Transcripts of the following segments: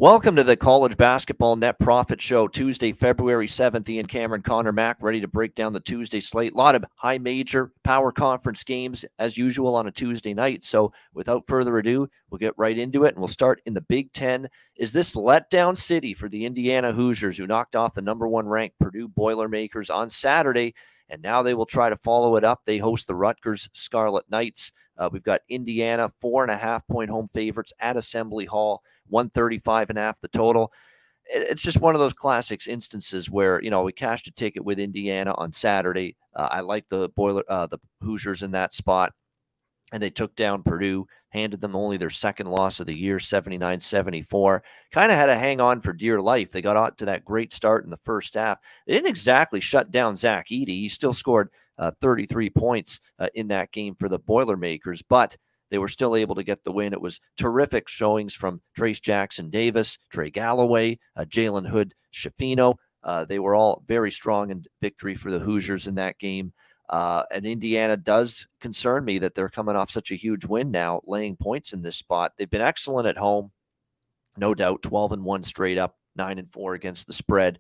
Welcome to the College Basketball Net Profit Show, Tuesday, February 7th. Ian Cameron, Conor Mack, ready to break down the Tuesday slate. A lot of high major power conference games, as usual, on a Tuesday night. So without further ado, we'll get right into it, and we'll start in the Big Ten. Is this letdown city for the Indiana Hoosiers, who knocked off the number one ranked Purdue Boilermakers on Saturday, and now they will try to follow it up. They host the Rutgers Scarlet Knights. We've got Indiana, 4.5-point home favorites at Assembly Hall, 135.5 the total. It's just one of those classics instances where, we cashed a ticket with Indiana on Saturday. I like the Hoosiers in that spot, and they took down Purdue, handed them only their second loss of the year, 79-74. Kind of had to hang on for dear life. They got out to that great start in the first half. They didn't exactly shut down Zach Edey. He still scored 33 points in that game for the Boilermakers, but they were still able to get the win. It was terrific showings from Trace Jackson-Davis, Trey Galloway, Jalen Hood-Schifino. They were all very strong in victory for the Hoosiers in that game. And Indiana does concern me that they're coming off such a huge win now, laying points in this spot. They've been excellent at home, no doubt, 12-1 straight up, 9-4 against the spread.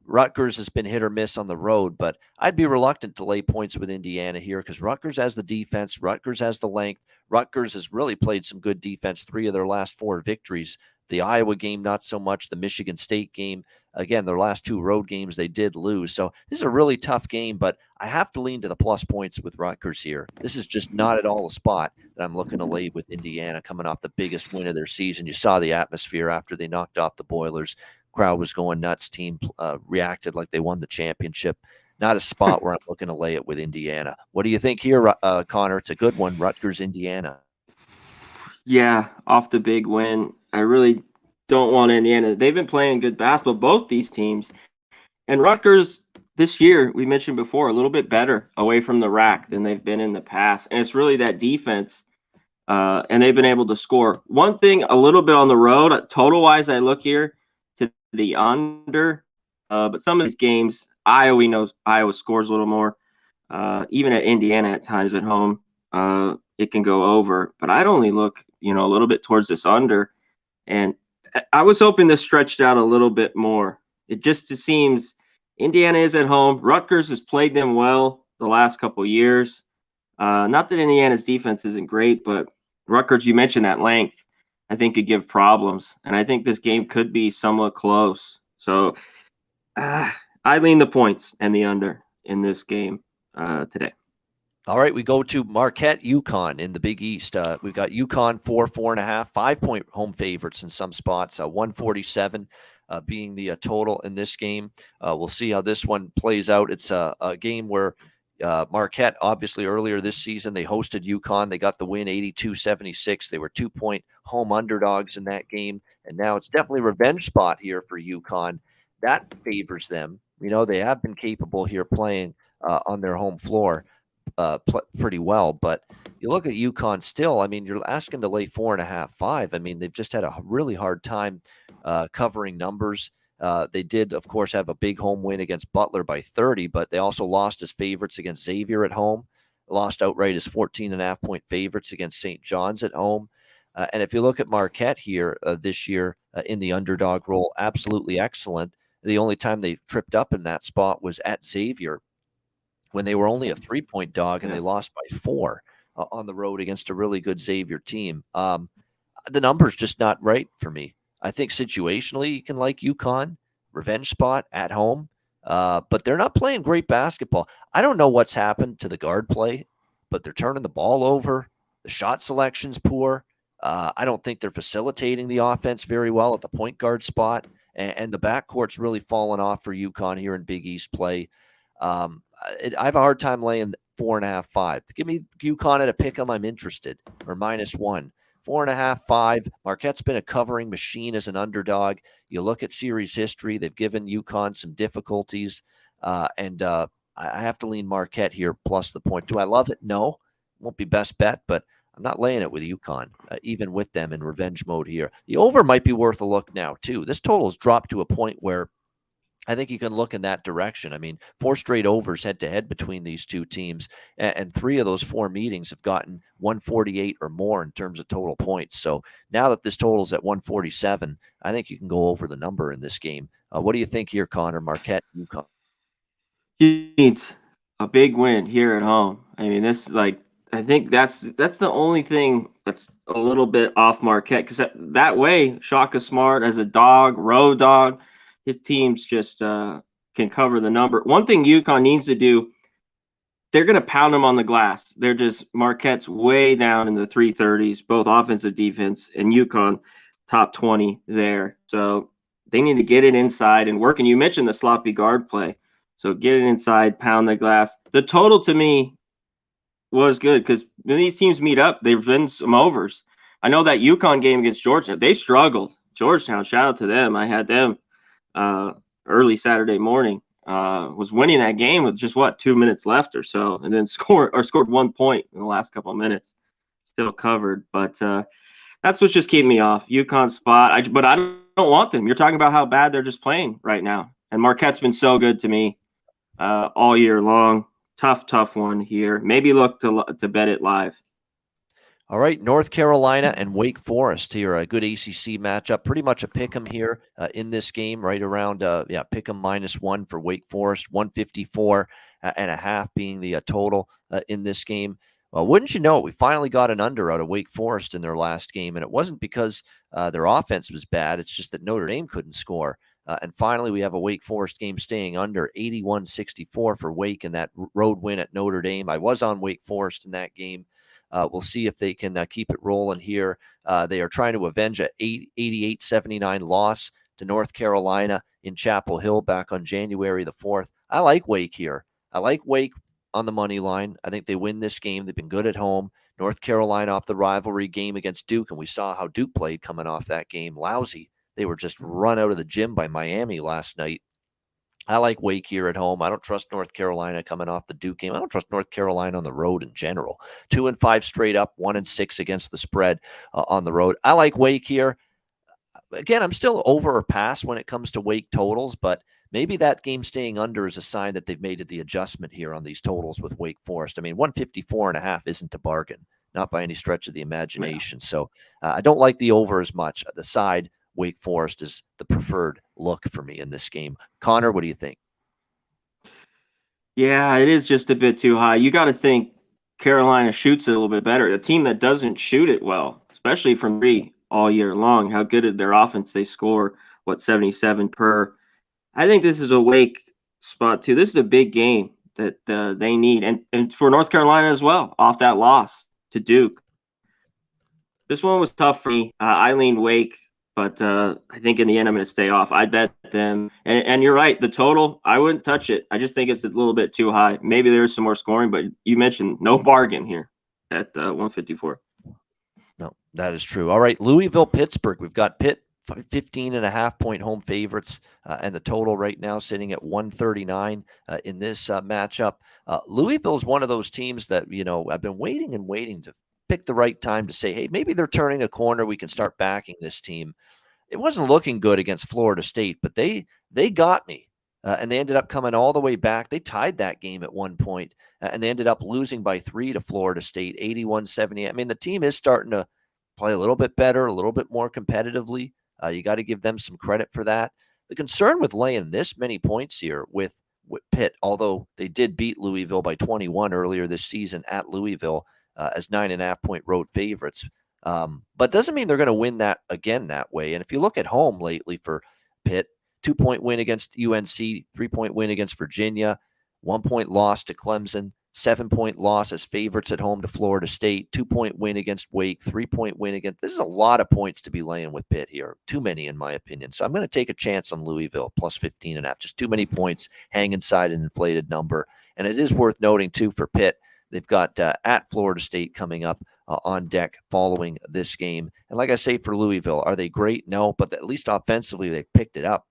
Rutgers has been hit or miss on the road, but I'd be reluctant to lay points with Indiana here because Rutgers has the defense. Rutgers has the length. Rutgers has really played some good defense, 3 of their last 4 victories. The Iowa game, not so much. The Michigan State game, again, their last 2 road games, they did lose. So this is a really tough game, but I have to lean to the plus points with Rutgers here. This is just not at all a spot that I'm looking to lay with Indiana coming off the biggest win of their season. You saw the atmosphere after they knocked off the Boilers. Crowd was going nuts. Team reacted like they won the championship. Not a spot where I'm looking to lay it with Indiana. What do you think here, Conor? It's a good one, Rutgers, Indiana. Yeah, off the big win. I really don't want Indiana. They've been playing good basketball, both these teams. And Rutgers this year, we mentioned before, a little bit better away from the rack than they've been in the past. And it's really that defense. And they've been able to score. One thing, a little bit on the road, total-wise, I look here to the under. But some of these games, Iowa scores a little more. Even at Indiana at times at home, it can go over. But I'd only look, a little bit towards this under. And I was hoping this stretched out a little bit more. It just seems Indiana is at home. Rutgers has played them well the last couple of years. Not that Indiana's defense isn't great, but Rutgers, you mentioned that length, I think could give problems. And I think this game could be somewhat close. So I lean the points and the under in this game today. All right, we go to Marquette, UConn in the Big East. We've got UConn 4.5, 5-point home favorites in some spots, 147 being the total in this game. We'll see how this one plays out. It's a game where Marquette, obviously earlier this season, they hosted UConn. They got the win 82-76. They were 2-point home underdogs in that game, and now it's definitely a revenge spot here for UConn. That favors them. They have been capable here playing on their home floor pretty well, but you look at UConn still, you're asking to lay 4.5, 5. They've just had a really hard time covering numbers. They did, of course, have a big home win against Butler by 30, but they also lost as favorites against Xavier at home, lost outright as 14.5-point favorites against St. John's at home. And if you look at Marquette here this year in the underdog role, absolutely excellent. The only time they tripped up in that spot was at Xavier when they were only a 3-point dog and they lost by 4 on the road against a really good Xavier team. The number's just not right for me. I think situationally you can like UConn, revenge spot at home, but they're not playing great basketball. I don't know what's happened to the guard play, but they're turning the ball over. The shot selection's poor. I don't think they're facilitating the offense very well at the point guard spot, and the backcourt's really fallen off for UConn here in Big East play. I have a hard time laying 4.5, 5. Give me UConn at a pick'em, I'm interested, or -1. 4.5, 5. Marquette's been a covering machine as an underdog. You look at series history, they've given UConn some difficulties, and I have to lean Marquette here plus the point. Do I love it? No. Won't be best bet, but I'm not laying it with UConn, even with them in revenge mode here. The over might be worth a look now, too. This total has dropped to a point where I think you can look in that direction. I mean, 4 straight overs head to head between these two teams, and 3 of those 4 meetings have gotten 148 or more in terms of total points. So now that this total's at 147, I think you can go over the number in this game. What do you think here, Conor? Marquette, UConn. He needs a big win here at home. I mean, this like I think that's the only thing that's a little bit off Marquette because that way Shaka Smart as a dog, road dog, his teams just can cover the number. One thing UConn needs to do, they're going to pound them on the glass. They're just Marquette's way down in the 330s, both offensive defense and UConn top 20 there. So they need to get it inside and work. And you mentioned the sloppy guard play. So get it inside, pound the glass. The total to me was good because when these teams meet up, they've been some overs. I know that UConn game against Georgetown, they struggled. Georgetown, shout out to them. I had them early Saturday morning. Was winning that game with just 2 minutes left or so, and then scored 1 point in the last couple of minutes. Still covered, but that's what's just keeping me off. UConn spot, but I don't want them. You're talking about how bad they're just playing right now, and Marquette's been so good to me all year long. Tough one here. Maybe look to bet it live. All right, North Carolina and Wake Forest here, a good ACC matchup. Pretty much a pick 'em here in this game, right around pick 'em -1 for Wake Forest, 154.5 being the total in this game. Well, wouldn't you know it, we finally got an under out of Wake Forest in their last game, and it wasn't because their offense was bad. It's just that Notre Dame couldn't score. And finally, we have a Wake Forest game staying under 81-64 for Wake in that road win at Notre Dame. I was on Wake Forest in that game. We'll see if they can keep it rolling here. They are trying to avenge a 88-79 loss to North Carolina in Chapel Hill back on January the 4th. I like Wake here. I like Wake on the money line. I think they win this game. They've been good at home. North Carolina off the rivalry game against Duke, and we saw how Duke played coming off that game. Lousy. They were just run out of the gym by Miami last night. I like Wake here at home. I don't trust North Carolina coming off the Duke game. I don't trust North Carolina on the road in general. 2-5 straight up, 1-6 against the spread on the road. I like Wake here. Again, I'm still over or pass when it comes to Wake totals, but maybe that game staying under is a sign that they've made the adjustment here on these totals with Wake Forest. I mean, 154.5 isn't a bargain, not by any stretch of the imagination. Yeah. So I don't like the over as much. The side, Wake Forest, is the preferred look for me in this game. Conor, what do you think? Yeah, it is just a bit too high. You got to think Carolina shoots it a little bit better. A team that doesn't shoot it well, especially from three all year long, how good at their offense they score, 77 per. I think this is a Wake spot too. This is a big game that they need, and for North Carolina as well, off that loss to Duke. This one was tough for me. I leaned Wake, but I think in the end I'm going to stay off. I bet them, and you're right. The total, I wouldn't touch it. I just think it's a little bit too high. Maybe there's some more scoring, but you mentioned no bargain here at 154. No, that is true. All right, Louisville, Pittsburgh. We've got Pitt 15.5-point home favorites, and the total right now sitting at 139 in this matchup. Louisville is one of those teams that, I've been waiting to pick the right time to say, hey, maybe they're turning a corner. We can start backing this team. It wasn't looking good against Florida State, but they got me, and they ended up coming all the way back. They tied that game at one point, and they ended up losing by 3 to Florida State, 81-78. I mean, the team is starting to play a little bit better, a little bit more competitively. You got to give them some credit for that. The concern with laying this many points here with Pitt, although they did beat Louisville by 21 earlier this season at Louisville as 9.5-point road favorites, but doesn't mean they're going to win that again that way. And if you look at home lately for Pitt, 2-point win against UNC, 3-point win against Virginia, 1-point loss to Clemson, 7-point loss as favorites at home to Florida State, 2-point win against Wake, 3-point win against. This is a lot of points to be laying with Pitt here. Too many, in my opinion. So I'm going to take a chance on Louisville, plus 15.5. Just too many points, hang inside an inflated number. And it is worth noting, too, for Pitt, they've got at Florida State coming up on deck following this game. And like I say, for Louisville, are they great? No, but at least offensively, they've picked it up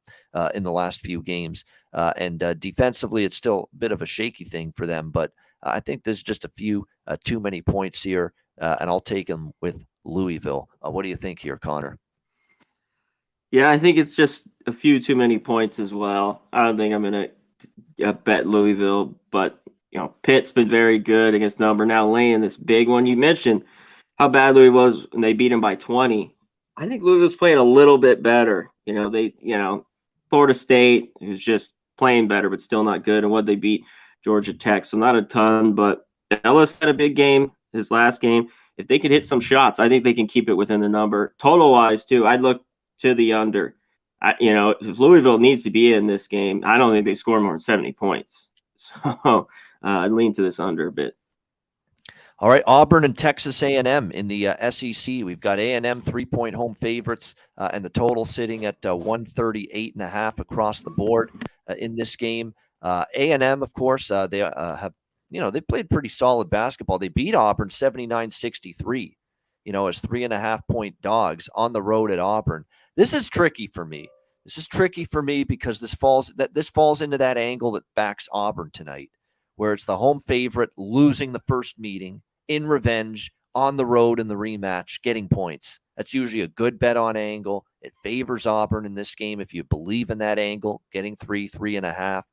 in the last few games. And defensively, it's still a bit of a shaky thing for them. But I think there's just a few too many points here, and I'll take them with Louisville. What do you think here, Conor? Yeah, I think it's just a few too many points as well. I don't think I'm going to bet Louisville, but Pitt's been very good against number. Now laying this big one. You mentioned how bad Louisville was when they beat him by 20. I think Louisville's playing a little bit better. Florida State is just playing better, but still not good. And what they beat Georgia Tech, so not a ton. But Ellis had a big game his last game. If they could hit some shots, I think they can keep it within the number. Total wise, too, I'd look to the under. If Louisville needs to be in this game, I don't think they score more than 70 points. So I'd lean to this under a bit. All right, Auburn and Texas A&M in the SEC. We've got A&M 3-point home favorites, and the total sitting at 138.5 across the board in this game. A&M, of course, they have they played pretty solid basketball. They beat Auburn 79-63. As 3.5-point dogs on the road at Auburn. This is tricky for me. Because this falls into that angle that backs Auburn tonight, where it's the home favorite losing the first meeting in revenge on the road in the rematch, getting points. That's usually a good bet on angle. It favors Auburn in this game if you believe in that angle, getting 3.5.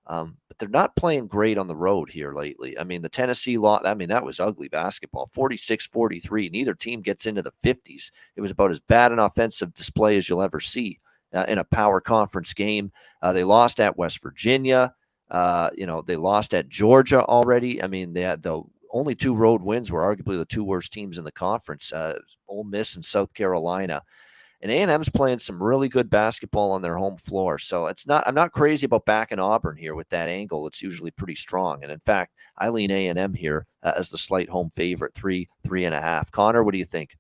But they're not playing great on the road here lately. I mean, the Tennessee loss, that was ugly basketball, 46-43. Neither team gets into the 50s. It was about as bad an offensive display as you'll ever see in a power conference game. They lost at West Virginia. They lost at Georgia already. They had the only two road wins were arguably the two worst teams in the conference, Ole Miss and South Carolina. And A&M's playing some really good basketball on their home floor. So I'm not crazy about backing Auburn here with that angle. It's usually pretty strong. And in fact, I lean A&M here as the slight home favorite, 3.5. Conor, what do you think?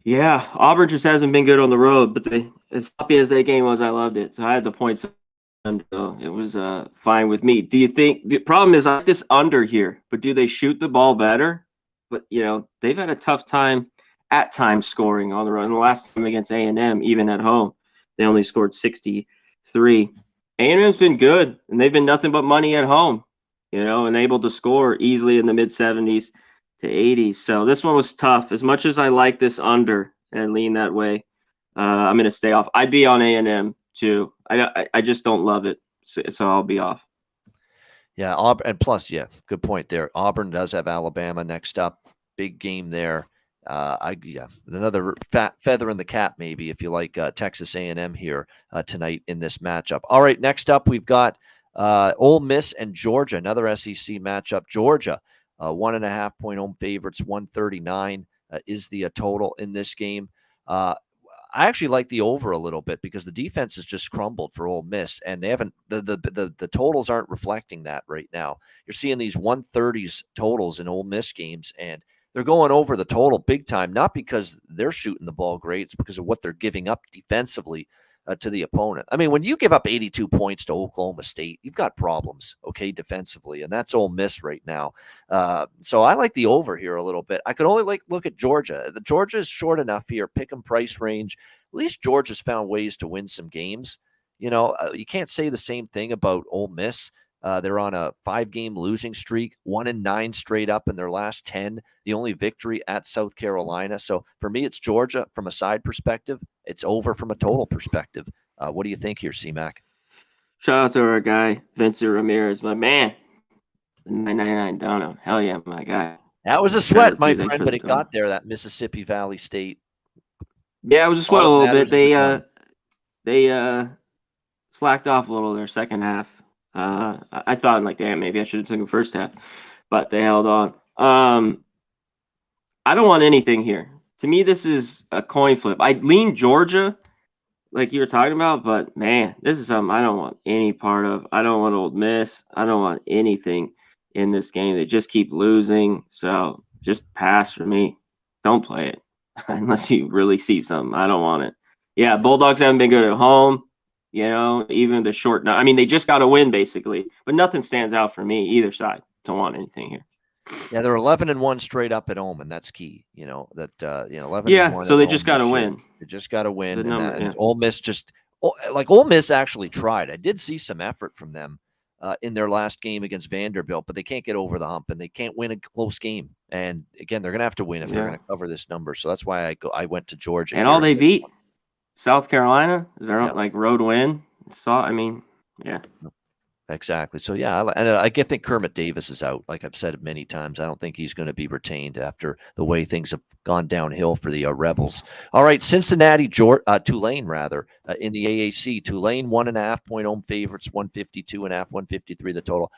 Yeah, Auburn just hasn't been good on the road, but as sloppy as that game was, I loved it. So I had the points, and it was fine with me. Do you think the problem is I like this under here, but do they shoot the ball better? But they've had a tough time at times scoring on the road. And the last time against A&M, even at home, they only scored 63. A&M's been good, and they've been nothing but money at home, and able to score easily in the mid-70s to 80s. So this one was tough. As much as I like this under and lean that way, I'm going to stay off. I'd be on A&M too. I just don't love it, so I'll be off. Yeah, Auburn, and plus, good point there. Auburn does have Alabama next up. Big game there. Another feather in the cap, maybe, if you like Texas A&M here tonight in this matchup. All right, next up we've got Ole Miss and Georgia, another SEC matchup. Georgia, 1.5-point home favorites, 139 is the total in this game. I actually like the over a little bit because the defense has just crumbled for Ole Miss, and they haven't. The totals aren't reflecting that right now. You're seeing these 130s totals in Ole Miss games, and they're going over the total big time, not because they're shooting the ball great. It's because of what they're giving up defensively to the opponent. When you give up 82 points to Oklahoma State, you've got problems, defensively, and that's Ole Miss right now. So I like the over here a little bit. I could only look at Georgia. The Georgia is short enough here, pick 'em price range. At least Georgia's found ways to win some games. You can't say the same thing about Ole Miss. They're on a 5-game losing streak, 1-9 straight up in their last 10. The only victory at South Carolina. So for me, it's Georgia from a side perspective. It's over from a total perspective. What do you think here, C-Mac? Shout out to our guy, Vincent Ramirez, my man. 999 Dono. Hell yeah, my guy. That was a sweat, my friend, but it got there, that Mississippi Valley State. Yeah, it was a sweat a little bit. They slacked off a little their second half. I thought damn, maybe I should have taken the first half, but they held on. I don't want anything here. To me, this is a coin flip. I'd lean Georgia, like you were talking about, but man, this is something I don't want any part of. I don't want Ole Miss. I don't want anything in this game. They just keep losing, so just pass for me. Don't play it unless you really see something. I don't want it. Yeah, Bulldogs haven't been good at home. Even the short. They just got to win basically, but nothing stands out for me either side. Don't want anything here. Yeah, they're 11-1 straight up at home, and that's key. 11. Yeah, so they just got to win. They just got to win, and Ole Miss Ole Miss actually tried. I did see some effort from them in their last game against Vanderbilt, but they can't get over the hump, and they can't win a close game. And again, they're going to have to win if they're going to cover this number. So that's why I went to Georgia. And all they beat South Carolina. Is there Yeah. like road win? I mean, yeah. Exactly. So yeah, I think Kermit Davis is out. Like I've said many times, I don't think he's going to be retained after the way things have gone downhill for the Rebels. All right, Cincinnati, Tulane rather in the AAC. Tulane 1.5-point home favorites, 152.5, 153 the total.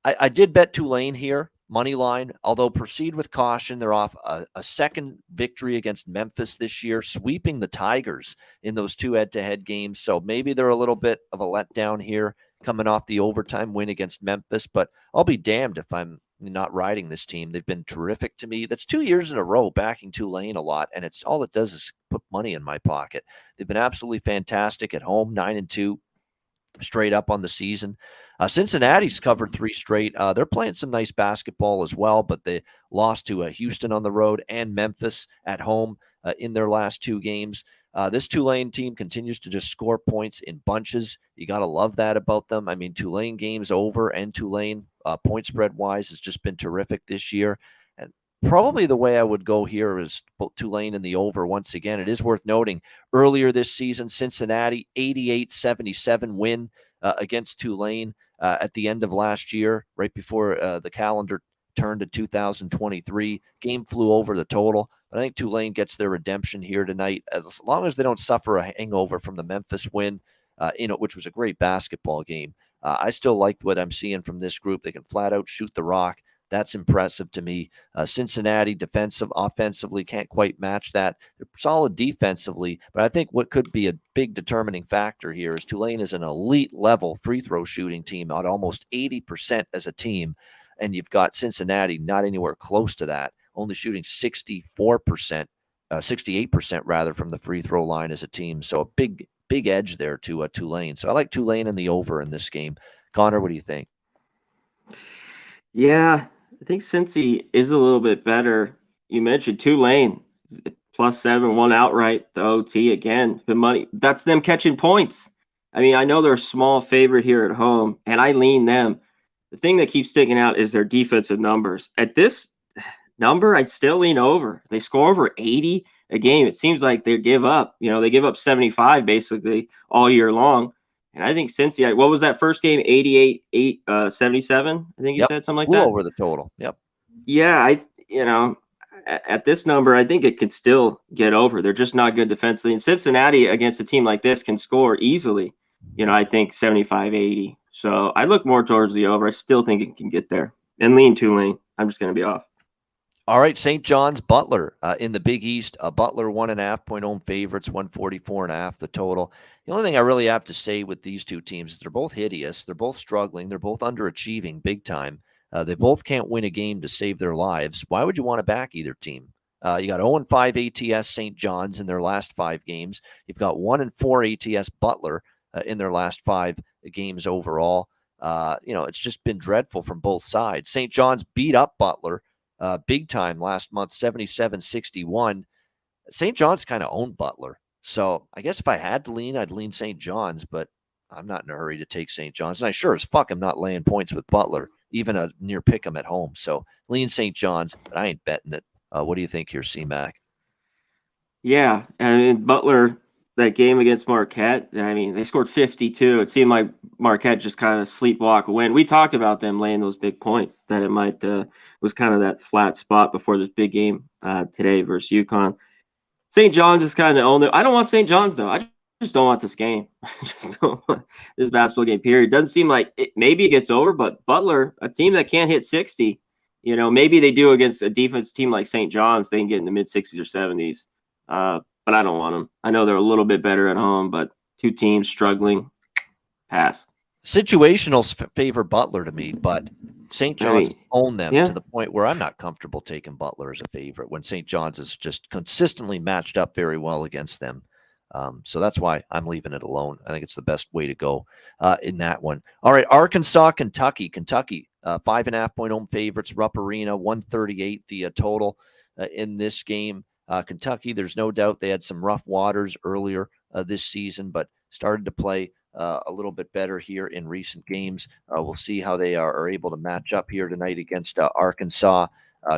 I did bet Tulane here, money line, although proceed with caution. They're off a second victory against Memphis this year, sweeping the Tigers in those two head-to-head games. So maybe they're a little bit of a letdown here coming off the overtime win against Memphis, but I'll be damned if I'm not riding this team. They've been terrific to me. That's 2 years in a row backing Tulane a lot, and it's all it does is put money in my pocket. They've been absolutely fantastic at home, 9-2. Straight up on the season. Cincinnati's covered 3 straight. They're playing some nice basketball as well, but they lost to Houston on the road and Memphis at home in their last 2 games. This Tulane team continues to just score points in bunches. You got to love that about them. I mean, Tulane games over and Tulane point spread wise has just been terrific this year. And probably the way I would go here is Tulane in the over once again. It is worth noting earlier this season, Cincinnati 88-77 win against Tulane at the end of last year, right before the calendar turned to 2023. Game flew over the total. But I think Tulane gets their redemption here tonight, as long as they don't suffer a hangover from the Memphis win, which was a great basketball game. I still like what I'm seeing from this group. They can flat out shoot the rock. That's impressive to me. Cincinnati offensively can't quite match that. They're solid defensively, but I think what could be a big determining factor here is Tulane is an elite level free throw shooting team at almost 80% as a team, and you've got Cincinnati not anywhere close to that, only shooting 64%, 68% rather from the free throw line as a team. So a big edge there to Tulane. So I like Tulane in the over in this game. Connor, what do you think? Yeah, I think Cincy is a little bit better. You mentioned Tulane +7, one outright, the OT again. The money, that's them catching points. I mean, I know they're a small favorite here at home, and I lean them. The thing that keeps sticking out is their defensive numbers. At this number, I still lean over. They score over 80 a game. It seems like they give up. They give up 75 basically all year long. And I think Cincy, what was that first game? 77. I think you said something like Flew that. over the total. Yep. Yeah, at this number, I think it could still get over. They're just not good defensively. And Cincinnati against a team like this can score easily. I think 75, 80. So I look more towards the over. I still think it can get there. And lean Tulane. I'm just going to be off. All right, St. John's Butler in the Big East. Butler 1.5-point home favorites, 144.5 the total. The only thing I really have to say with these two teams is they're both hideous. They're both struggling. They're both underachieving big time. They both can't win a game to save their lives. Why would you want to back either team? You got 0-5 ATS St. John's in their last 5 games. You've got 1-4 ATS Butler in their last 5 games overall. It's just been dreadful from both sides. St. John's beat up Butler big time last month, 77-61. St. John's kind of owned Butler. So I guess if I had to lean, I'd lean St. John's, but I'm not in a hurry to take St. John's. And I sure as fuck am not laying points with Butler, even a near pick 'em at home. So lean St. John's, but I ain't betting it. What do you think here, C-Mac? Yeah, and Butler, that game against Marquette, I mean, they scored 52. It seemed like Marquette just kind of sleepwalk win. We talked about them laying those big points, that it might was kind of that flat spot before this big game today versus UConn. St. John's is kind of owned it. I don't want St. John's, though. I just don't want this game. I just don't want this basketball game, period. Doesn't seem like maybe it gets over, but Butler, a team that can't hit 60, maybe they do against a defense team like St. John's. They can get in the mid-60s or 70s. But I don't want them. I know they're a little bit better at home, but two teams struggling. Pass. Situationals favor Butler to me, but St. John's own them to the point where I'm not comfortable taking Butler as a favorite when St. John's is just consistently matched up very well against them. So that's why I'm leaving it alone. I think it's the best way to go in that one. All right, Arkansas, Kentucky. Kentucky, 5.5-point home favorites, Rupp Arena, 138 the total in this game. Kentucky, there's no doubt they had some rough waters earlier this season, but started to play a little bit better here in recent games. We'll see how they are able to match up here tonight against Arkansas.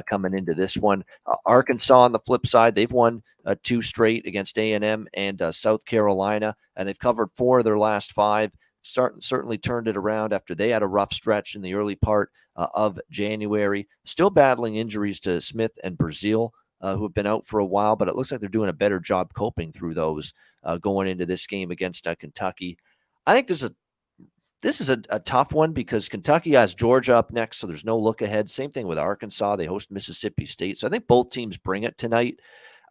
coming into this one. Arkansas on the flip side, they've won 2 straight against A&M and South Carolina, and they've covered 4 of their last 5. Certainly turned it around after they had a rough stretch in the early part of January. Still battling injuries to Smith and Brazil, who have been out for a while, but it looks like they're doing a better job coping through those going into this game against Kentucky. I think this is a tough one because Kentucky has Georgia up next, so there's no look ahead. Same thing with Arkansas. They host Mississippi State. So I think both teams bring it tonight.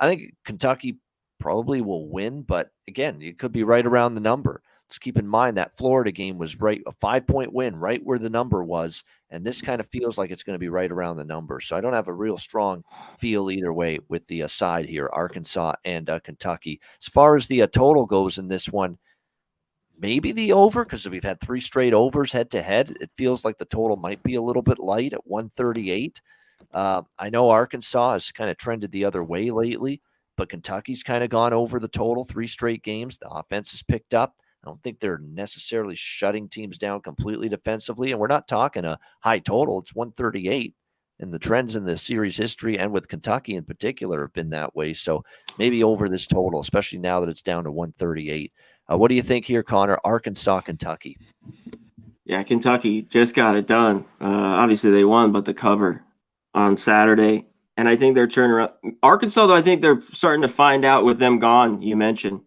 I think Kentucky probably will win, but again, it could be right around the number. Let's keep in mind that Florida game was right, a 5-point win, right where the number was. And this kind of feels like it's going to be right around the number. So I don't have a real strong feel either way with the side here, Arkansas and Kentucky. As far as the total goes in this one, maybe the over, because we've had 3 straight overs head to head. It feels like the total might be a little bit light at 138. I know Arkansas has kind of trended the other way lately, but Kentucky's kind of gone over the total 3 straight games. The offense has picked up. I don't think they're necessarily shutting teams down completely defensively, and we're not talking a high total. It's 138, and the trends in the series history and with Kentucky in particular have been that way. So maybe over this total, especially now that it's down to 138. What do you think here, Conor? Arkansas, Kentucky. Yeah, Kentucky just got it done. Obviously, they won, but the cover on Saturday. And I think they're turning around. Arkansas, though, I think they're starting to find out with them gone. You mentioned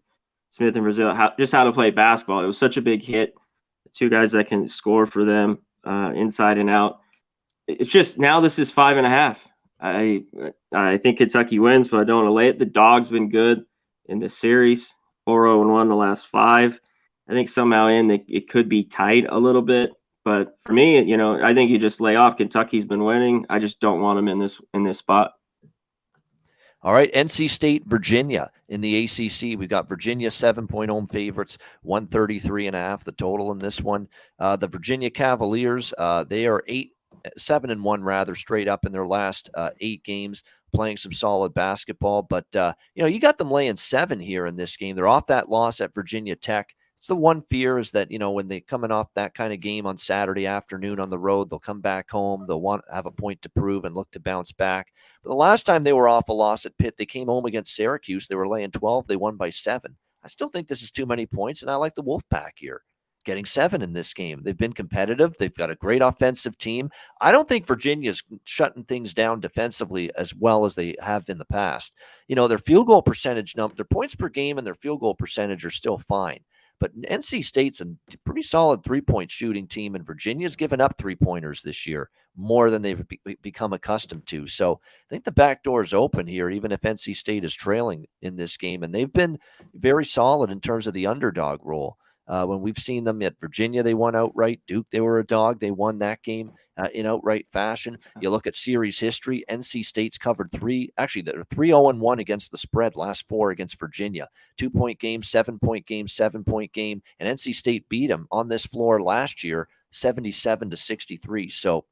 Smith and Brazil, how to play basketball. It was such a big hit. 2 guys that can score for them inside and out. It's just now this is 5.5. I think Kentucky wins, but I don't want to lay it. The Dogs been good in the series, 4-0-1 the last 5. I think somehow it could be tight a little bit, but for me, I think you just lay off. Kentucky's been winning. I just don't want them in this spot. All right, NC State, Virginia in the ACC. We've got Virginia 7-point home favorites, 133.5 the total in this one. The Virginia Cavaliers, they are 7-1 rather straight up in their last 8 games, playing some solid basketball. But you got them laying 7 here in this game. They're off that loss at Virginia Tech. It's the one fear is that, when they're coming off that kind of game on Saturday afternoon on the road, they'll come back home. They'll want to have a point to prove and look to bounce back. But the last time they were off a loss at Pitt, they came home against Syracuse. They were laying 12. They won by 7. I still think this is too many points, and I like the Wolfpack here, getting 7 in this game. They've been competitive. They've got a great offensive team. I don't think Virginia's shutting things down defensively as well as they have in the past. Their field goal percentage, their points per game and their field goal percentage are still fine. But NC State's a pretty solid 3-point shooting team, and Virginia's given up 3-pointers this year, more than they've become accustomed to. So I think the back door is open here, even if NC State is trailing in this game. And they've been very solid in terms of the underdog role. When we've seen them at Virginia, they won outright. Duke, they were a dog. They won that game in outright fashion. You look at series history, NC State's covered 3. Actually, they're 3-0-1 against the spread, last 4 against Virginia. 2-point game, 7-point game, 7-point game. And NC State beat them on this floor last year, 77-63. So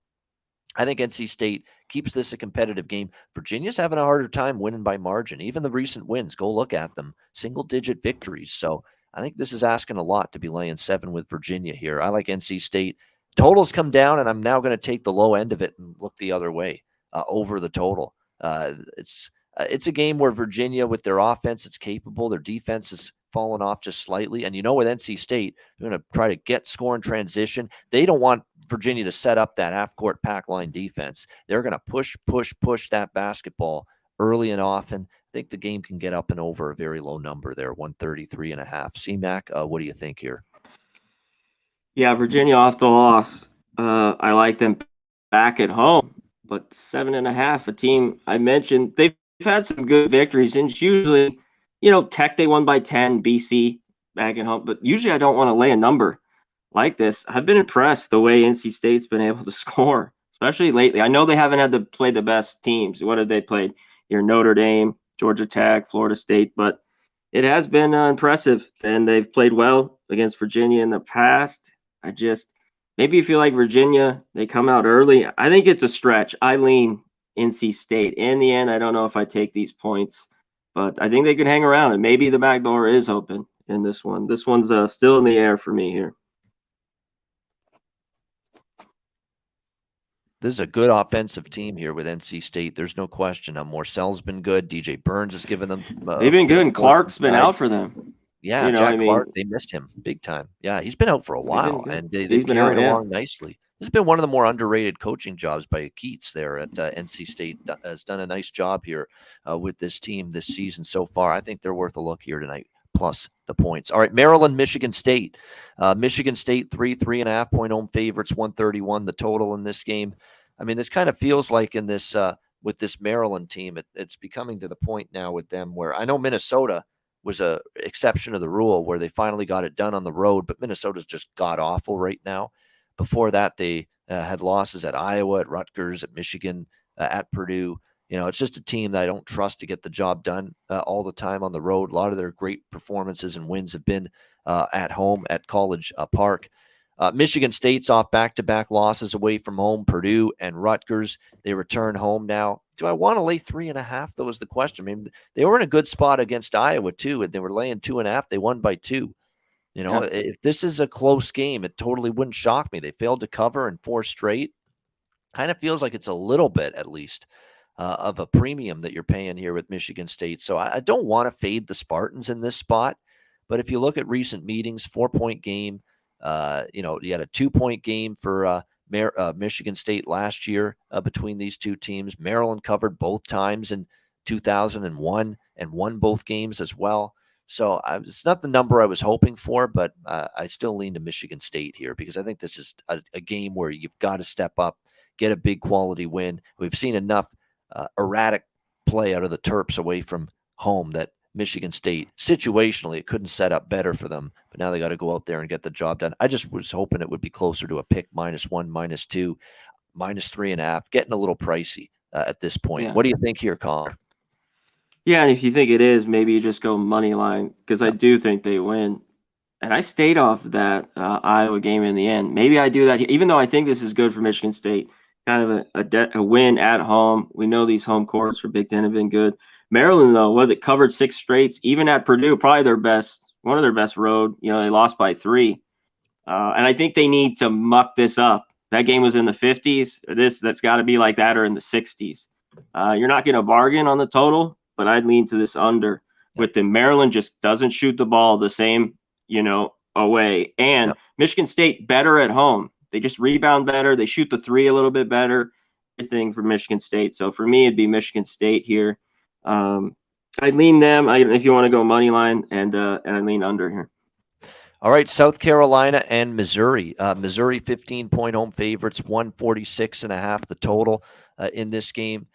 I think NC State keeps this a competitive game. Virginia's having a harder time winning by margin. Even the recent wins, go look at them, single-digit victories. So I think this is asking a lot to be laying 7 with Virginia here. I like NC State. Totals come down, and I'm now going to take the low end of it and look the other way over the total. It's a game where Virginia, with their offense, it's capable. Their defense is fallen off just slightly. And with NC State, they're going to try to get score in transition. They don't want Virginia to set up that half-court pack line defense. They're going to push that basketball early and often. I think the game can get up and over a very low number there, 133.5. C-Mac, what do you think here? Yeah, Virginia off the loss. I like them back at home, but 7.5, a team I mentioned, they've had some good victories, and usually, Tech, they won by 10, BC back at home, but usually I don't want to lay a number like this. I've been impressed the way NC State's been able to score, especially lately. I know they haven't had to play the best teams. What have they played? Notre Dame, Georgia Tech, Florida State, but it has been impressive, and they've played well against Virginia in the past. Maybe you feel like Virginia, they come out early. I think it's a stretch. I lean NC State. In the end, I don't know if I take these points, but I think they can hang around, and maybe the back door is open in this one. This one's still in the air for me here. this is a good offensive team here with NC State. There's no question. Morcell's been good. DJ Burns has given them. They've been good, and Clark's been out for them. Yeah, Jack Clark, they missed him big time. Yeah, he's been out for a while, and they've carried along nicely. This has been one of the more underrated coaching jobs by Keats there at NC State. Has done a nice job here with this team this season so far. I think they're worth a look here tonight, plus the points. All right, Maryland, Michigan State. Michigan State, 3.5 point home favorites, 131 the total in this game. I mean, this kind of feels like in this with this Maryland team, it's becoming to the point now with them where I know Minnesota was a exception to the rule where they finally got it done on the road, but Minnesota's just god awful right now. Before that, they had losses at Iowa, at Rutgers, at Michigan, at Purdue. You know, it's just a team that I don't trust to get the job done all the time on the road. A lot of their great performances and wins have been at home at College Park. Michigan State's off back-to-back losses away from home. Purdue and Rutgers, they return home now. Do I want to lay 3.5? That was the question. I mean, they were in a good spot against Iowa, too, and they were laying 2.5. They won by 2. You know, if this is a close game, it totally wouldn't shock me. They failed to cover in 4 straight. Kind of feels like it's a little bit, at least, of a premium that you're paying here with Michigan State. So I don't want to fade the Spartans in this spot. But if you look at recent meetings, 4-point game, you know, you had a 2-point game for Michigan State last year between these two teams. Maryland covered both times in 2001 and won both games as well. So it's not the number I was hoping for, but I still lean to Michigan State here because I think this is a game where you've got to step up, get a big quality win. We've seen enough erratic play out of the Terps away from home that Michigan State, situationally, it couldn't set up better for them, but now they got to go out there and get the job done. I just was hoping it would be closer to a pick -1, -2, -3.5, getting a little pricey at this point. Yeah. What do you think here, Colin? Yeah, and if you think it is, maybe you just go money line because I do think they win. And I stayed off that Iowa game in the end. Maybe I do that, even though I think this is good for Michigan State. Kind of a win at home. We know these home courts for Big Ten have been good. Maryland, though, they covered 6 straights, even at Purdue, probably one of their best road. You know, they lost by 3. And I think they need to muck this up. That game was in the 50s. That's got to be like that or in the 60s. You're not getting a bargain on the total, but I'd lean to this under. With the Maryland just doesn't shoot the ball the same, you know, away. And Michigan State better at home. They just rebound better. They shoot the 3 a little bit better. Everything for Michigan State. So for me, it'd be Michigan State here. I'd lean them if you want to go money line, and I lean under here. All right, South Carolina and Missouri. Missouri 15-point home favorites, 146.5 the total in this game.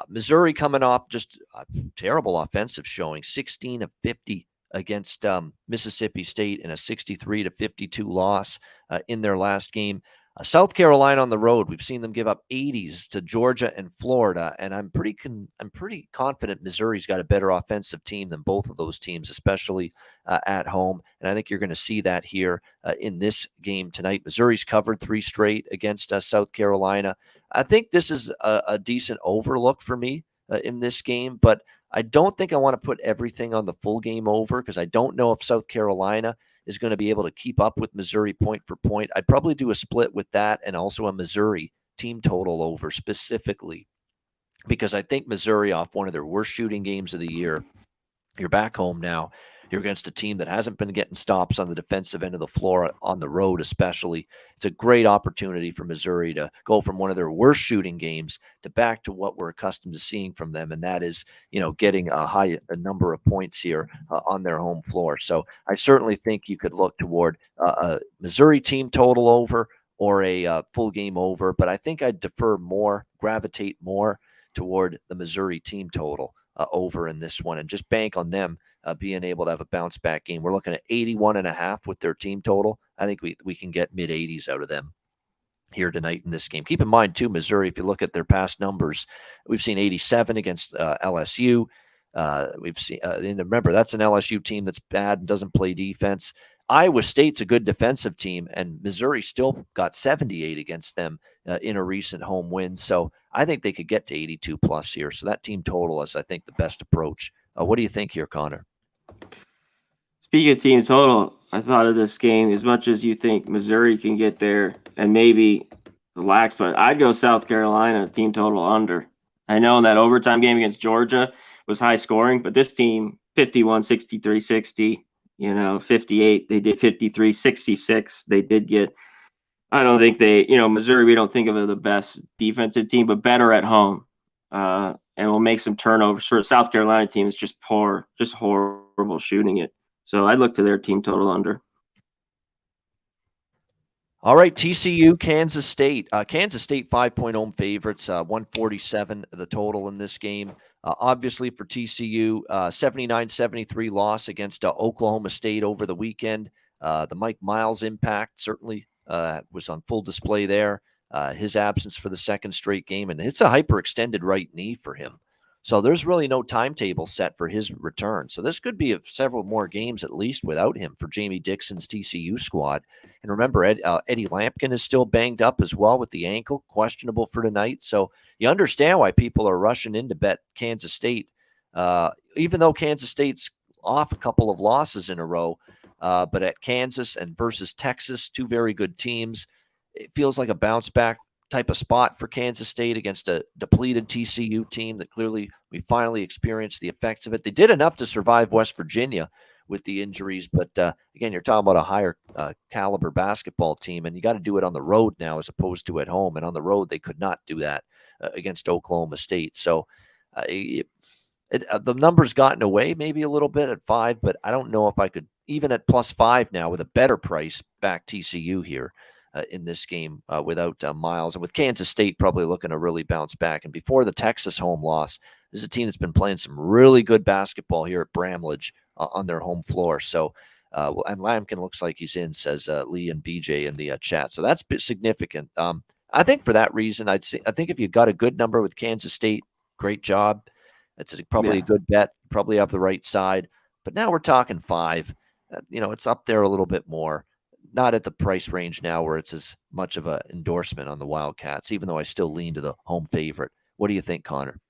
Missouri coming off just a terrible offensive showing, 16 of 50 against Mississippi State in a 63-52 loss in their last game. South Carolina on the road, we've seen them give up 80s to Georgia and Florida, and I'm pretty confident Missouri's got a better offensive team than both of those teams, especially at home. And I think you're going to see that here in this game tonight. Missouri's covered 3 straight against South Carolina. I think this is a decent overlook for me in this game, but I don't think I want to put everything on the full game over because I don't know if South Carolina is going to be able to keep up with Missouri point for point. I'd probably do a split with that and also a Missouri team total over specifically because I think Missouri, off one of their worst shooting games of the year, you're back home now. You're against a team that hasn't been getting stops on the defensive end of the floor on the road especially. It's a great opportunity for Missouri to go from one of their worst shooting games to back to what we're accustomed to seeing from them, and that is, you know, getting a number of points here on their home floor. So I certainly think you could look toward a Missouri team total over or a full game over, but I think I'd gravitate more toward the Missouri team total over in this one and just bank on them being able to have a bounce back game. We're looking at 81.5 with their team total. I think we can get mid 80s out of them here tonight in this game. Keep in mind too, Missouri, if you look at their past numbers, we've seen 87 against LSU. We've seen, and remember, that's an LSU team that's bad and doesn't play defense. Iowa State's a good defensive team, and Missouri still got 78 against them in a recent home win. So I think they could get to 82 plus here. So that team total is, I think, the best approach. What do you think here, Conor? Speaking of team total, I thought of this game as much as you think Missouri can get there and maybe lax, but I'd go South Carolina team total under. I know in that overtime game against Georgia was high scoring, but this team 51 63 60, 58, they did 53 66. They did get, I don't think Missouri, we don't think of it as the best defensive team, but better at home. And will make some turnovers. For a South Carolina team, it's just poor, just horrible shooting it. So I'd look to their team total under. All right, TCU, Kansas State. Kansas State 5-point home favorites, 147 the total in this game. Obviously for TCU, 79-73 loss against Oklahoma State over the weekend. The Mike Miles impact certainly was on full display there. His absence for the second straight game, and it's a hyperextended right knee for him. So there's really no timetable set for his return. So this could be several more games at least without him for Jamie Dixon's TCU squad. And remember, Eddie Lampkin is still banged up as well with the ankle, questionable for tonight. So you understand why people are rushing in to bet Kansas State, even though Kansas State's off a couple of losses in a row. But at Kansas and versus Texas, two very good teams, it feels like a bounce back type of spot for Kansas State against a depleted TCU team that clearly we finally experienced the effects of it. They did enough to survive West Virginia with the injuries, but again, you're talking about a higher caliber basketball team, and you got to do it on the road now as opposed to at home. And on the road, they could not do that against Oklahoma State. So the number's gotten away maybe a little bit at 5, but I don't know if I could, even at +5 now with a better price, back TCU here. In this game without Miles, and with Kansas State probably looking to really bounce back. And before the Texas home loss, this is a team that's been playing some really good basketball here at Bramlage on their home floor. So, and Lampkin looks like he's in, says Lee and BJ in the chat. So that's significant. I think for that reason, I think if you got a good number with Kansas State, great job. It's probably a good bet. Probably have the right side. But now we're talking 5. It's up there a little bit more. Not at the price range now where it's as much of an endorsement on the Wildcats, even though I still lean to the home favorite. What do you think, Conor?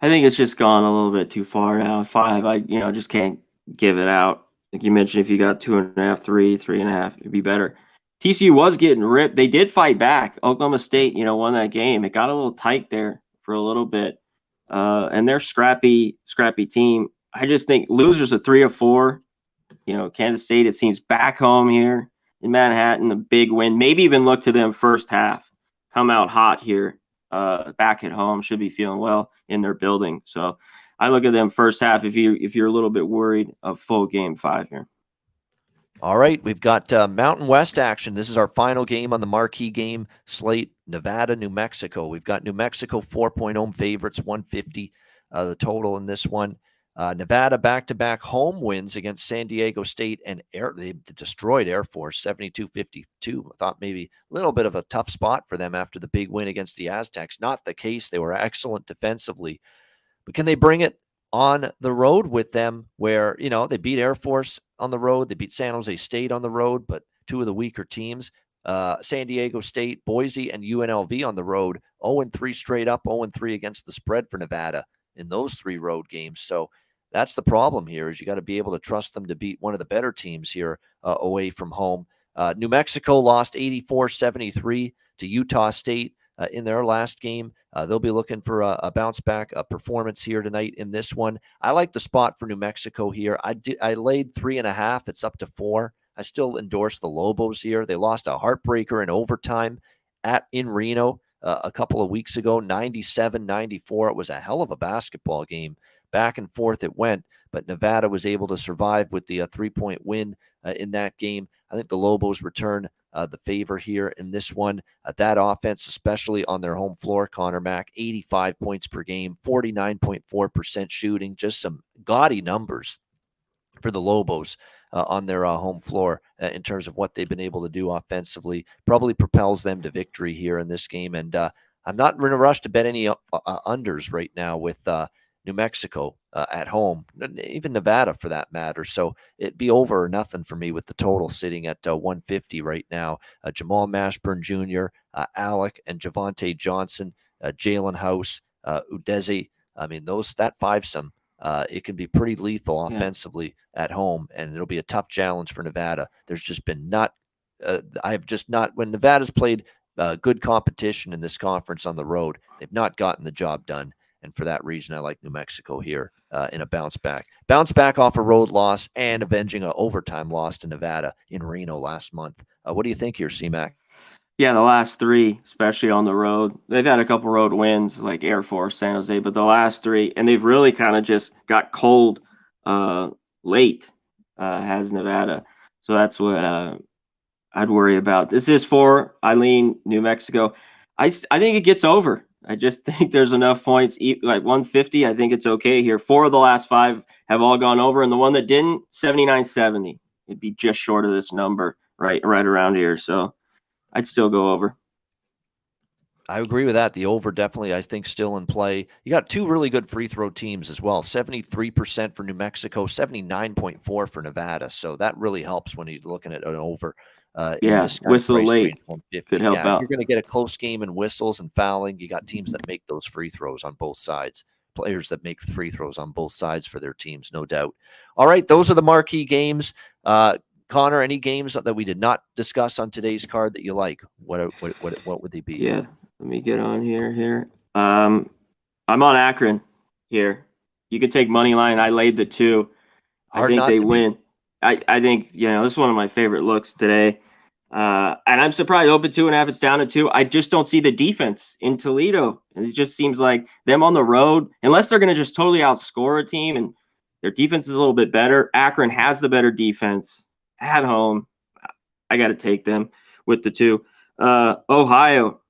I think it's just gone a little bit too far now. 5, I just can't give it out. Like you mentioned, if you got 2.5, 3.5, it'd be better. TCU was getting ripped. They did fight back. Oklahoma State, won that game. It got a little tight there for a little bit. And they're scrappy team. I just think losers of 3 or 4. Kansas State, it seems, back home here in Manhattan, a big win. Maybe even look to them first half. Come out hot here, back at home. Should be feeling well in their building. So I look at them first half if you're a little bit worried of full game 5 here. All right, we've got Mountain West action. This is our final game on the marquee game slate, Nevada, New Mexico. We've got New Mexico 4-point home favorites, 150 the total in this one. Nevada back-to-back home wins against San Diego State, and they destroyed Air Force 72-52. I thought maybe a little bit of a tough spot for them after the big win against the Aztecs. Not the case. They were excellent defensively. But can they bring it on the road with them where, they beat Air Force on the road, they beat San Jose State on the road, but two of the weaker teams, San Diego State, Boise, and UNLV on the road, 0-3 straight up, 0-3 against the spread for Nevada in those 3 road games. So that's the problem here, is you got to be able to trust them to beat one of the better teams here away from home. New Mexico lost 84-73 to Utah State in their last game. They'll be looking for a bounce back performance here tonight in this one. I like the spot for New Mexico here. I laid 3.5. It's up to 4. I still endorse the Lobos here. They lost a heartbreaker in overtime in Reno a couple of weeks ago, 97-94. It was a hell of a basketball game. Back and forth it went, but Nevada was able to survive with the 3-point win in that game. I think the Lobos return the favor here in this one. That offense, especially on their home floor, Conor Mack, 85 points per game, 49.4% shooting, just some gaudy numbers for the Lobos on their home floor in terms of what they've been able to do offensively. Probably propels them to victory here in this game. And I'm not in a rush to bet any unders right now with New Mexico at home, even Nevada for that matter. So it'd be over or nothing for me with the total sitting at 150 right now. Jamal Mashburn Jr., Alec and Javonte Johnson, Jalen House, Udeze. I mean, that fivesome, it can be pretty lethal offensively at home, and it'll be a tough challenge for Nevada. There's just been when Nevada's played good competition in this conference on the road. They've not gotten the job done. And for that reason, I like New Mexico here in a bounce back. Bounce back off a road loss and avenging an overtime loss to Nevada in Reno last month. What do you think here, C-Mac? Yeah, the last three, especially on the road. They've had a couple road wins like Air Force, San Jose, but the last three, and they've really kind of just got cold late, has Nevada. So that's what I'd worry about. This is for Eileen, New Mexico. I think it gets over. I just think there's enough points, like 150. I think it's okay here. 4 of the last 5 have all gone over, and the one that didn't, 79-70. It'd be just short of this number, right around here. So I'd still go over. I agree with that. The over definitely, I think, still in play. You got 2 really good free throw teams as well. 73% for New Mexico, 79.4 for Nevada. So that really helps when you're looking at an over. Yeah, this whistle late could help out. You're going to get a close game in whistles and fouling. You got teams that make those free throws on both sides. Players that make free throws on both sides for their teams, no doubt. All right, those are the marquee games. Conor, any games that we did not discuss on today's card that you like? What would they be? Yeah, let me get on here. I'm on Akron here. You could take money line. I laid the 2. I think they win. I think, this is one of my favorite looks today. And I'm surprised open 2.5, it's down to 2. I just don't see the defense in Toledo. And it just seems like them on the road, unless they're going to just totally outscore a team and their defense is a little bit better. Akron has the better defense at home. I got to take them with the 2. Ohio,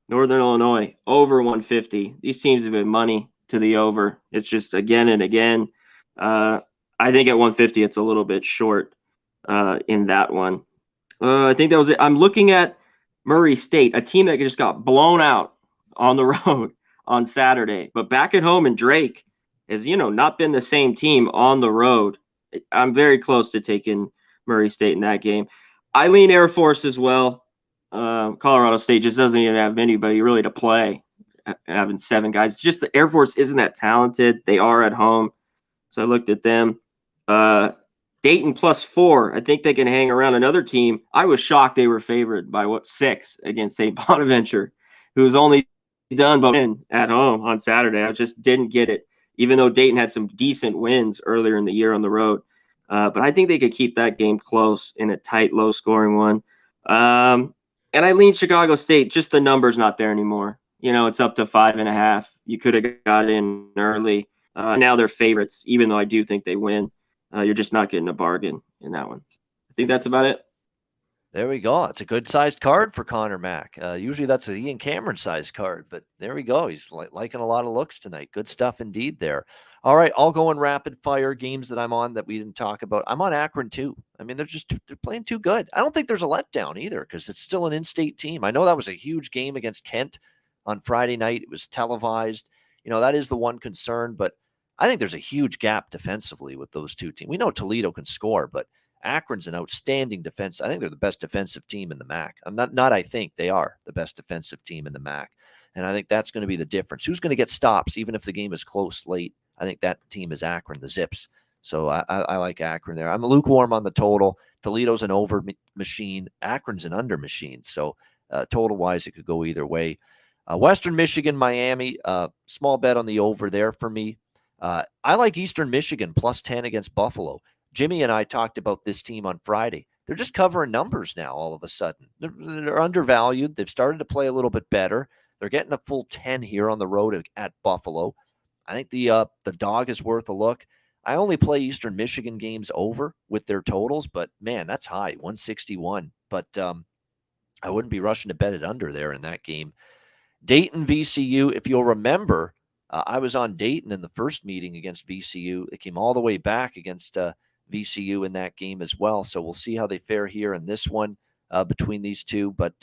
Northern Illinois, over 150. These teams have been money to the over. It's just again and again. I think at 150, it's a little bit short in that one. I think that was it. I'm looking at Murray State, a team that just got blown out on the road on Saturday. But back at home in Drake has, not been the same team on the road. I'm very close to taking Murray State in that game. I lean Air Force as well. Colorado State just doesn't even have anybody really to play, having 7 guys. Just the Air Force isn't that talented. They are at home. So I looked at them. Dayton +4. I think they can hang around another team. I was shocked they were favored by 6 against St. Bonaventure, who's only done but win at home on Saturday. I just didn't get it, even though Dayton had some decent wins earlier in the year on the road. But I think they could keep that game close in a tight, low-scoring one. And I lean Chicago State. Just the number's not there anymore. It's up to 5.5. You could have got in early. Now they're favorites, even though I do think they win. You're just not getting a bargain in that one. I think that's about it. There we go. It's a good-sized card for Conor Mack. Usually that's an Ian Cameron-sized card, but there we go. He's liking a lot of looks tonight. Good stuff indeed there. All right, I'll go in rapid-fire games that I'm on that we didn't talk about. I'm on Akron, too. I mean, they're playing too good. I don't think there's a letdown either because it's still an in-state team. I know that was a huge game against Kent on Friday night. It was televised. That is the one concern, but I think there's a huge gap defensively with those two teams. We know Toledo can score, but Akron's an outstanding defense. I think they're the best defensive team in the MAC. I think they are the best defensive team in the MAC. And I think that's going to be the difference. Who's going to get stops, even if the game is close late? I think that team is Akron, the Zips. So I like Akron there. I'm lukewarm on the total. Toledo's an over machine. Akron's an under machine. So total-wise, it could go either way. Western Michigan, Miami, small bet on the over there for me. I like Eastern Michigan +10 against Buffalo. Jimmy and I talked about this team on Friday. They're just covering numbers now all of a sudden. They're undervalued. They've started to play a little bit better. They're getting a full 10 here on the road at Buffalo. I think the dog is worth a look. I only play Eastern Michigan games over with their totals, but man, that's high, 161. But I wouldn't be rushing to bet it under there in that game. Dayton, VCU, if you'll remember, I was on Dayton in the first meeting against VCU. It came all the way back against VCU in that game as well. So we'll see how they fare here in this one between these two. But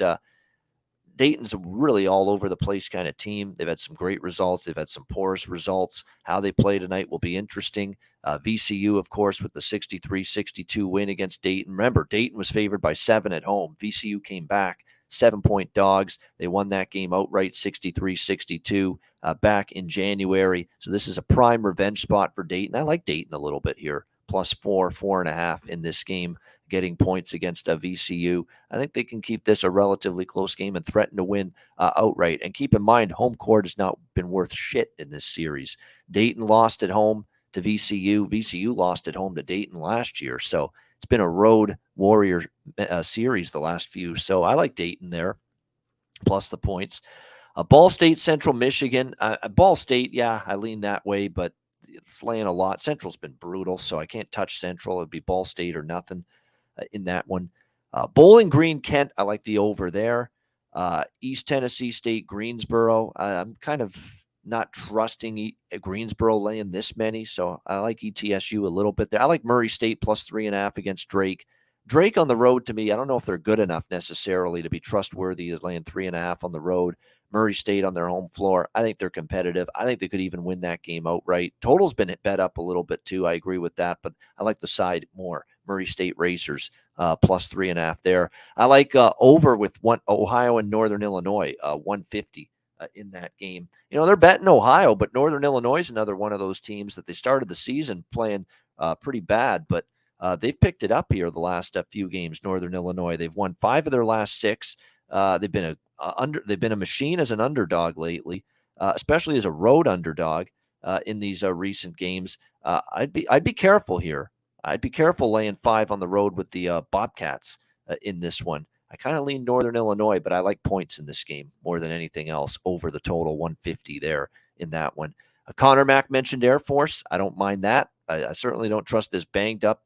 Dayton's a really all over the place kind of team. They've had some great results. They've had some porous results. How they play tonight will be interesting. VCU, of course, with the 63-62 win against Dayton. Remember, Dayton was favored by 7 at home. VCU came back, 7-point dogs. They won that game outright, 63-62 back in January. So this is a prime revenge spot for Dayton. I like Dayton a little bit here, +4, 4.5 in this game, getting points against VCU. I think they can keep this a relatively close game and threaten to win outright. And keep in mind, home court has not been worth shit in this series. Dayton lost at home to VCU. VCU lost at home to Dayton last year. So it's been a road warrior series the last few. So I like Dayton there, plus the points. Ball State, Central Michigan. Ball State, yeah, I lean that way, but it's laying a lot. Central's been brutal, so I can't touch Central. It'd be Ball State or nothing in that one. Bowling Green, Kent, I like the over there. East Tennessee State, Greensboro. I'm kind of not trusting Greensboro laying this many, so I like ETSU a little bit there. I like Murray State +3.5 against Drake. Drake on the road, to me, I don't know if they're good enough necessarily to be trustworthy as laying 3.5 on the road. Murray State on their home floor, I think they're competitive. I think they could even win that game outright. Total's been bet up a little bit too. I agree with that, but I like the side more. Murray State Racers +3.5 there. I like over with Ohio and Northern Illinois, 150 in that game. You know, they're betting Ohio, but Northern Illinois is another one of those teams that they started the season playing pretty bad, but they've picked it up here the last few games. Northern Illinois, they've won 5 of their last 6. They've been a machine as an underdog lately, especially as a road underdog in these recent games. I'd be careful here. I'd be careful laying 5 on the road with the Bobcats in this one. I kind of lean Northern Illinois, but I like points in this game more than anything else over the total 150 there in that one. Conor Mack mentioned Air Force. I don't mind that. I certainly don't trust this banged up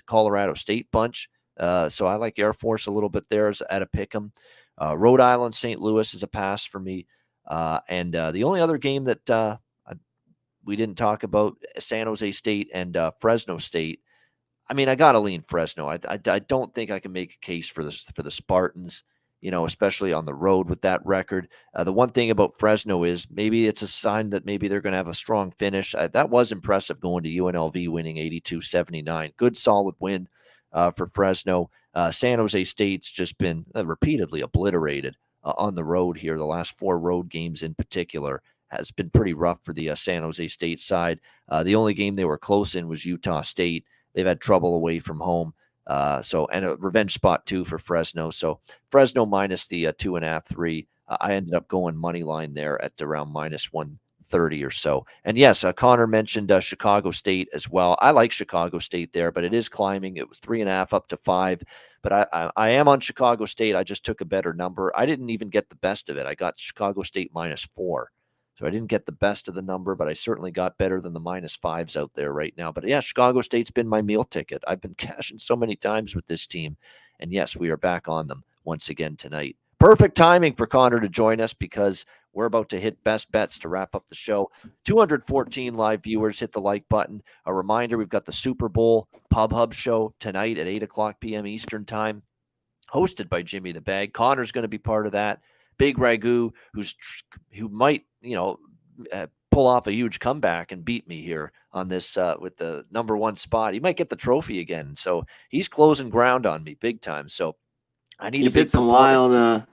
Colorado State bunch. So I like Air Force a little bit there at a pick 'em. Rhode Island, St. Louis is a pass for me. And the only other game that we didn't talk about, San Jose State and Fresno State. I mean, I got to lean Fresno. I don't think I can make a case for the Spartans, you know, especially on the road with that record. The one thing about Fresno is maybe it's a sign that maybe they're going to have a strong finish. That was impressive going to UNLV, winning 82-79. Good, solid win for Fresno. San Jose State's just been repeatedly obliterated on the road here. The last 4 road games in particular has been pretty rough for the San Jose State side. The only game they were close in was Utah State. They've had trouble away from home. And a revenge spot too for Fresno. So Fresno minus the 2.5, 3. I ended up going money line there at around -130 or so. And yes, Conor mentioned Chicago State as well. I like Chicago State there, but it is climbing. It was 3.5 up to 5. But I am on Chicago State. I just took a better number. I didn't even get the best of it. I got Chicago State -4. So I didn't get the best of the number, but I certainly got better than the -5s out there right now. But yeah, Chicago State's been my meal ticket. I've been cashing so many times with this team. And yes, we are back on them once again tonight. Perfect timing for Conor to join us because we're about to hit best bets to wrap up the show. 214 live viewers. Hit the like button. A reminder, we've got the Super Bowl Pub Hub show tonight at 8:00 p.m. Eastern time, hosted by Jimmy the Bag. Conor's going to be part of that. Big Ragu, who might, pull off a huge comeback and beat me here on this with the #1 spot. He might get the trophy again. So he's closing ground on me big time. So I need a big some wild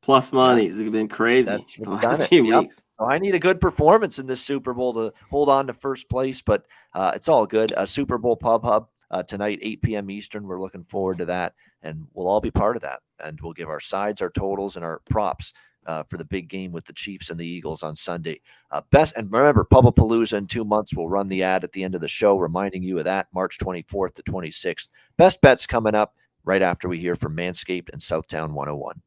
plus money. It's been crazy the last few weeks. So I need a good performance in this Super Bowl to hold on to first place, but it's all good. Super Bowl Pub Hub tonight, 8 p.m. Eastern. We're looking forward to that, and we'll all be part of that. And we'll give our sides, our totals, and our props for the big game with the Chiefs and the Eagles on Sunday. And remember, Pubapalooza in 2 months. We'll run the ad at the end of the show, reminding you of that, March 24th to 26th. Best bets coming up right after we hear from Manscaped and Southtown 101.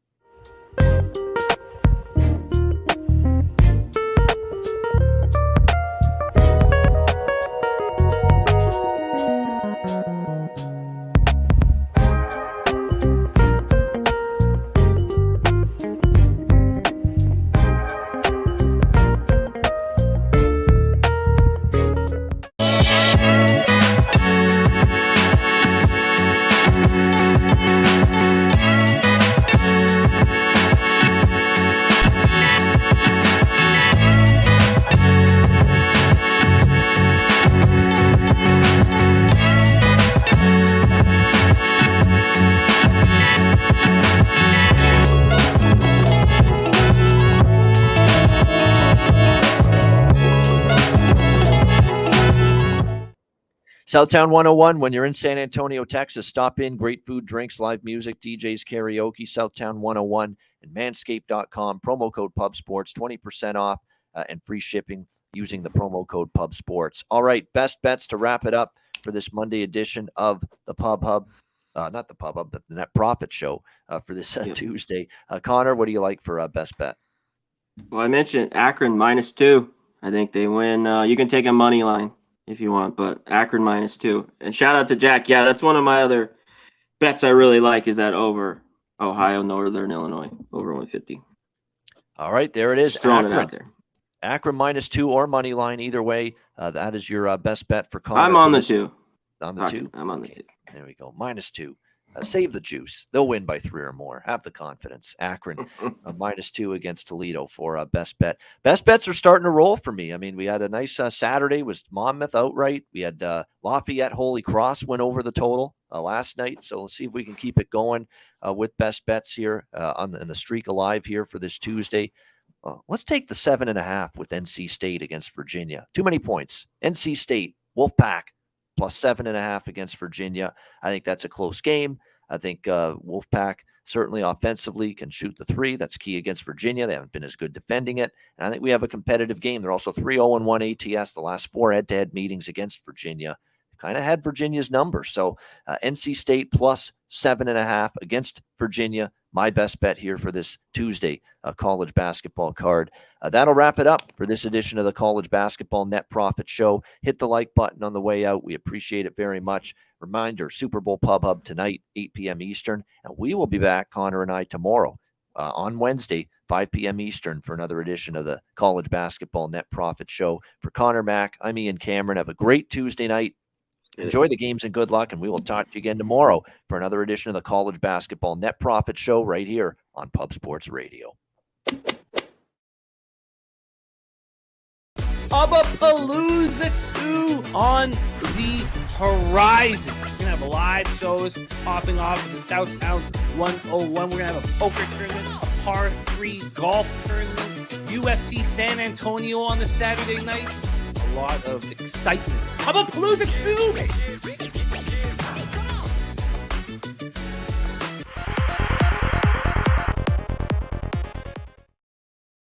Southtown 101, when you're in San Antonio, Texas, stop in. Great food, drinks, live music, DJs, karaoke. Southtown 101 and manscaped.com. Promo code PubSports, 20% off and free shipping using the promo code PubSports. All right, best bets to wrap it up for this Monday edition of the Pub Hub. Not the Pub Hub, the Net Profit Show for this Tuesday. Conor, what do you like for best bet? Well, I mentioned Akron -2. I think they win. You can take a money line if you want, but Akron -2. And shout out to Jack. Yeah, that's one of my other bets I really like, is that over Ohio, Northern Illinois, over 150. All right, there it is. Throwing it out there. Akron -2 or money line, either way. That is your best bet for Conor. I'm on the 2. On the 2? I'm on the 2. There we go. -2. Save the juice. They'll win by 3 or more. Have the confidence. Akron -2 against Toledo for best bet. Best bets are starting to roll for me. I mean, we had a nice Saturday. Was Monmouth outright. We had Lafayette Holy Cross went over the total last night. So let's see if we can keep it going with best bets here and the streak alive here for this Tuesday. Let's take the 7.5 with NC State against Virginia. Too many points. NC State, Wolfpack, plus 7.5 against Virginia. I think that's a close game. I think Wolfpack certainly offensively can shoot the 3. That's key against Virginia. They haven't been as good defending it. And I think we have a competitive game. They're also 3-0-1 ATS the last 4 head-to-head meetings against Virginia. Kind of had Virginia's number. So NC State plus 7.5 against Virginia. My best bet here for this Tuesday college basketball card. That'll wrap it up for this edition of the College Basketball Net Profit Show. Hit the like button on the way out. We appreciate it very much. Reminder, Super Bowl Pub Hub tonight, 8 p.m. Eastern. And we will be back, Conor and I, tomorrow on Wednesday, 5 p.m. Eastern for another edition of the College Basketball Net Profit Show. For Conor Mack, I'm Ian Cameron. Have a great Tuesday night. Enjoy the games and good luck, and we will talk to you again tomorrow for another edition of the College Basketball Net Profit Show right here on Pub Sports Radio. Palooza 2 on the horizon. We're going to have live shows popping off in the Southtown 101. We're going to have a poker tournament, a par 3 golf tournament, UFC San Antonio on the Saturday night. A lot of excitement. How about Palooza 2?